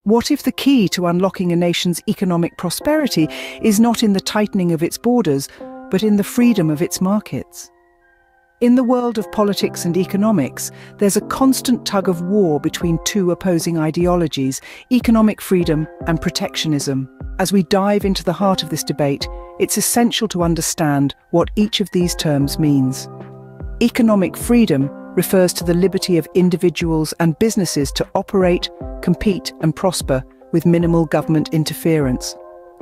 What if the key to unlocking a nation's economic prosperity is not in the tightening of its borders, but in the freedom of its markets? In the world of politics and economics, there's a constant tug-of-war between two opposing ideologies, economic freedom and protectionism. As we dive into the heart of this debate, it's essential to understand what each of these terms means. Economic freedom refers to the liberty of individuals and businesses to operate, compete and prosper with minimal government interference.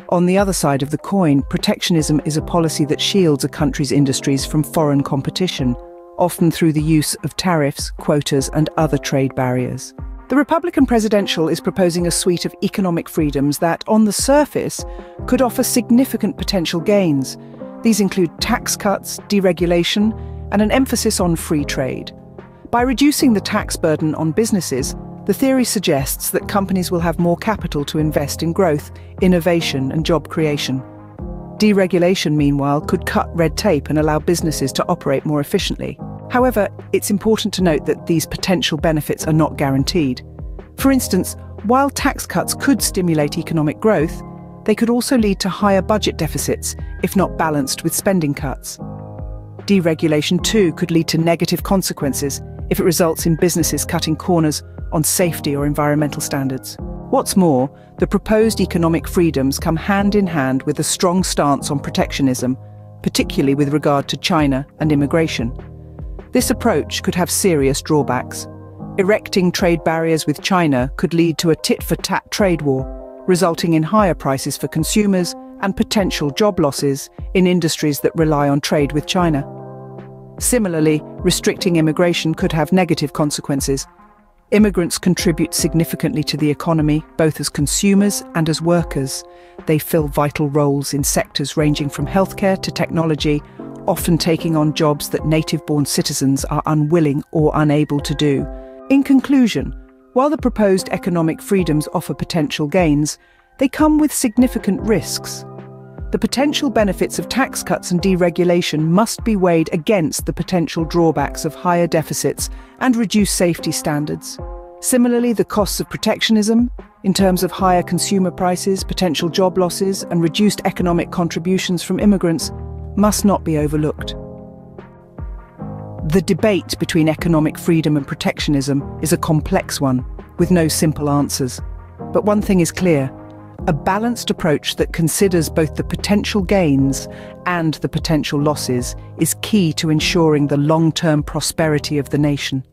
On the other side of the coin, protectionism is a policy that shields a country's industries from foreign competition, often through the use of tariffs, quotas and other trade barriers. The Republican presidential is proposing a suite of economic freedoms that, on the surface, could offer significant potential gains. These include tax cuts, deregulation, and an emphasis on free trade. By reducing the tax burden on businesses, the theory suggests that companies will have more capital to invest in growth, innovation and job creation. Deregulation, meanwhile, could cut red tape and allow businesses to operate more efficiently. However, it's important to note that these potential benefits are not guaranteed. For instance, while tax cuts could stimulate economic growth, they could also lead to higher budget deficits if not balanced with spending cuts. Deregulation, too, could lead to negative consequences if it results in businesses cutting corners on safety or environmental standards. What's more, the proposed economic freedoms come hand in hand with a strong stance on protectionism, particularly with regard to China and immigration. This approach could have serious drawbacks. Erecting trade barriers with China could lead to a tit-for-tat trade war, resulting in higher prices for consumers and potential job losses in industries that rely on trade with China. Similarly, restricting immigration could have negative consequences. Immigrants contribute significantly to the economy, both as consumers and as workers. They fill vital roles in sectors ranging from healthcare to technology, often taking on jobs that native-born citizens are unwilling or unable to do. In conclusion, while the proposed economic freedoms offer potential gains, they come with significant risks. The potential benefits of tax cuts and deregulation must be weighed against the potential drawbacks of higher deficits and reduced safety standards. Similarly, the costs of protectionism, in terms of higher consumer prices, potential job losses, and reduced economic contributions from immigrants, must not be overlooked. The debate between economic freedom and protectionism is a complex one, with no simple answers. But one thing is clear: a balanced approach that considers both the potential gains and the potential losses is key to ensuring the long-term prosperity of the nation.